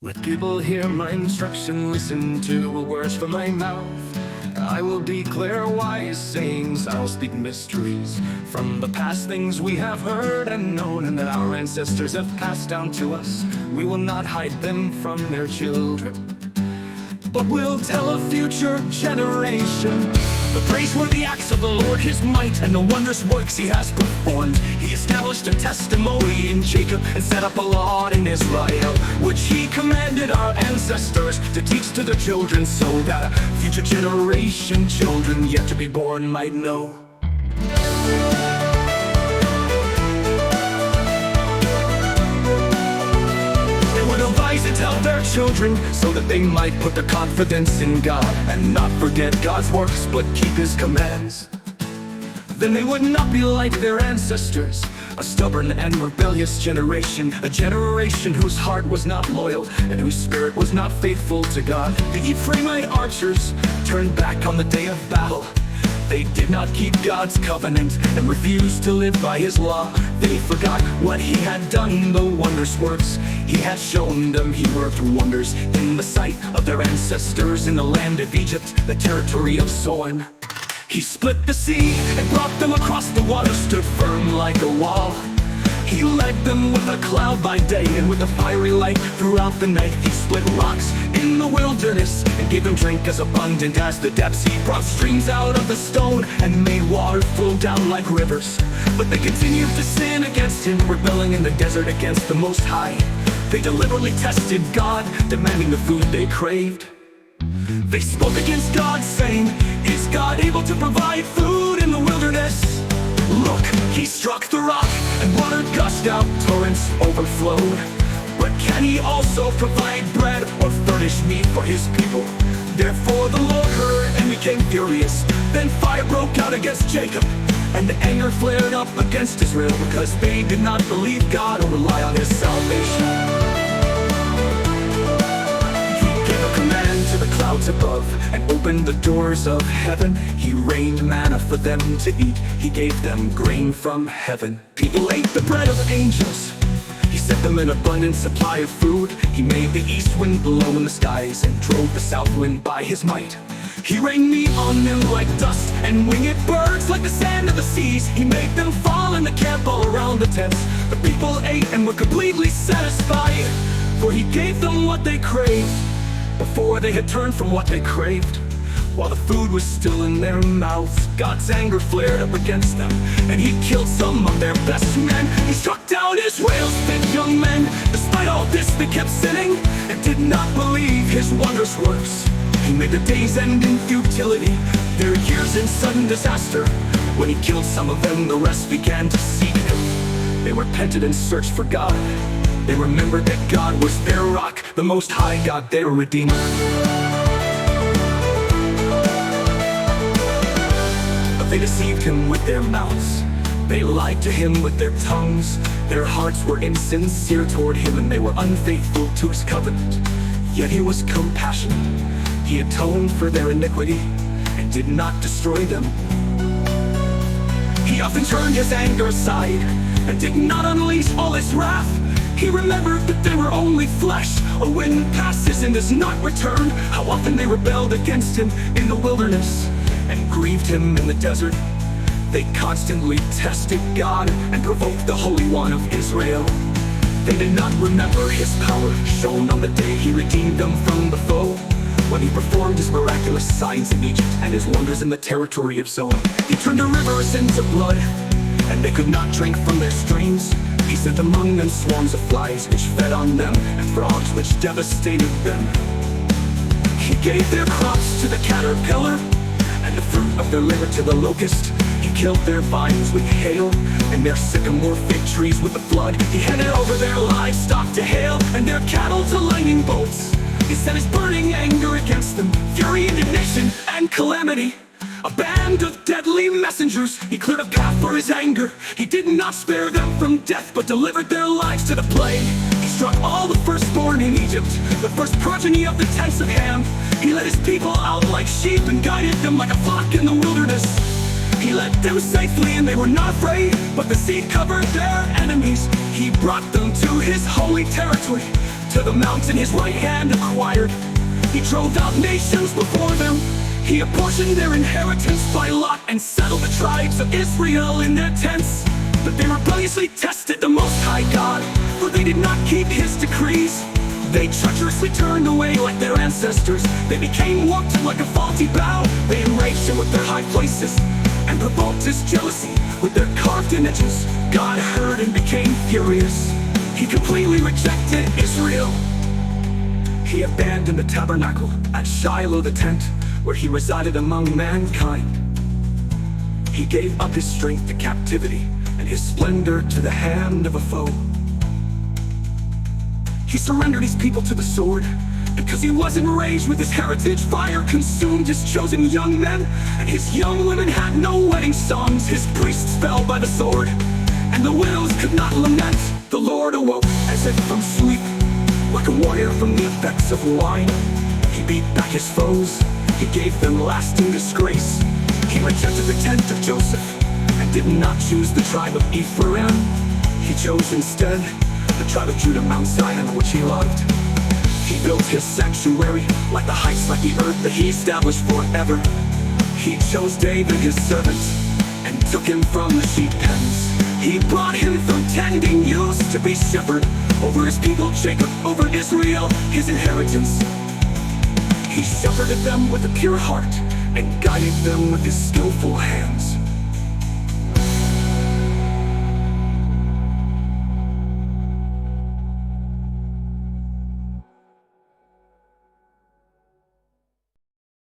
Let people hear my instruction, listen to the words from my mouth. I will declare wise sayings, I'll speak mysteries from the past, things we have heard and known and that our ancestors have passed down to us. We will not hide them from their children, but we'll tell a future generation the praiseworthy acts of the Lord, His might, and the wondrous works He has performed. He established a testimony in Jacob and set up a law in Israel, which He commanded our ancestors to teach to their children, so that future generation children yet to be born might know. To tell their children, so that they might put their confidence in God and not forget God's works but keep His commands. Then they would not be like their ancestors, a stubborn and rebellious generation, a generation whose heart was not loyal and whose spirit was not faithful to God. The Ephraimite archers turned back on the day of battle. They did not keep God's covenant and refused to live by His law. They forgot what He had done, the wondrous works He had shown them. He worked wonders in the sight of their ancestors in the land of Egypt, the territory of Zoan. He split the sea and brought them across the water, stood firm like a wall. He led them with a cloud by day and with a fiery light throughout the night. He split rocks in the wilderness and gave them drink as abundant as the depths. He brought streams out of the stone and made water flow down like rivers. But they continued to sin against Him, rebelling in the desert against the Most High. They deliberately tested God, demanding the food they craved. They spoke against God, saying, "Is God able to provide food in the wilderness? Look, He struck the rock, and water gushed out, torrents overflowed. But can He also provide bread or furnish meat for His people?" Therefore the Lord heard and became furious. Then fire broke out against Jacob, and anger flared up against Israel, because they did not believe God or rely on His salvation. To the clouds above and opened the doors of heaven. He rained manna for them to eat. He gave them grain from heaven. People ate the bread of angels. He sent them an abundant supply of food. He made the east wind blow in the skies and drove the south wind by His might. He rained meat on them like dust and winged birds like the sand of the seas. He made them fall in the camp all around the tents. The people ate and were completely satisfied, for He gave them what they craved before they had turned from what they craved. While the food was still in their mouths, God's anger flared up against them, and He killed some of their best men. He struck down Israel's fit young men. Despite all this, they kept sinning and did not believe His wondrous works. He made the days end in futility, their years in sudden disaster. When He killed some of them, the rest began to seek Him. They repented and searched for God. They remembered that God was their rock, the Most High God, their Redeemer. But they deceived Him with their mouths. They lied to Him with their tongues. Their hearts were insincere toward Him, and they were unfaithful to His covenant. Yet He was compassionate. He atoned for their iniquity and did not destroy them. He often turned His anger aside and did not unleash all His wrath. He remembered that they were only flesh. A wind passes and does not return. How often they rebelled against Him in the wilderness and grieved Him in the desert. They constantly tested God and provoked the Holy One of Israel. They did not remember His power shown on the day He redeemed them from the foe, when He performed His miraculous signs in Egypt and His wonders in the territory of Zoan. He turned the rivers into blood, and they could not drink from their streams. He sent among them swarms of flies, which fed on them, and frogs, which devastated them. He gave their crops to the caterpillar, and the fruit of their labor to the locust. He killed their vines with hail, and their sycamore fig trees with the flood. He handed over their livestock to hail, and their cattle to lightning bolts. He sent His burning anger against them, fury, indignation, and calamity. A band of deadly messengers. He cleared a path for His anger. He did not spare them from death, but delivered their lives to the plague. He struck all the firstborn in Egypt, the first progeny of the tents of Ham. He led His people out like sheep and guided them like a flock in the wilderness. He led them safely and they were not afraid, but the sea covered their enemies. He brought them to His holy territory, to the mountain his right hand acquired. He drove out nations before them. He apportioned their inheritance by lot and settled the tribes of Israel in their tents. But they rebelliously tested the Most High God, for they did not keep his decrees. They treacherously turned away like their ancestors. They became warped like a faulty bow. They enraged him with their high places and provoked his jealousy with their carved images. God heard and became furious. He completely rejected Israel. He abandoned the tabernacle at Shiloh, the tent where he resided among mankind. He gave up his strength to captivity and his splendor to the hand of a foe. He surrendered his people to the sword. Because he was enraged with his heritage, fire consumed his chosen young men, and his young women had no wedding songs. His priests fell by the sword, and the widows could not lament. The Lord awoke as if from sleep, like a warrior from the effects of wine. He beat back his foes, he gave them lasting disgrace. He rejected the tent of Joseph, and did not choose the tribe of Ephraim. He chose instead the tribe of Judah, Mount Zion, which he loved. He built his sanctuary like the heights, like the earth that he established forever. He chose David his servant, and took him from the sheep pens. He brought him from tending ewes to be shepherd over his people Jacob, over Israel, his inheritance. He shepherded them with a pure heart, and guided them with his skillful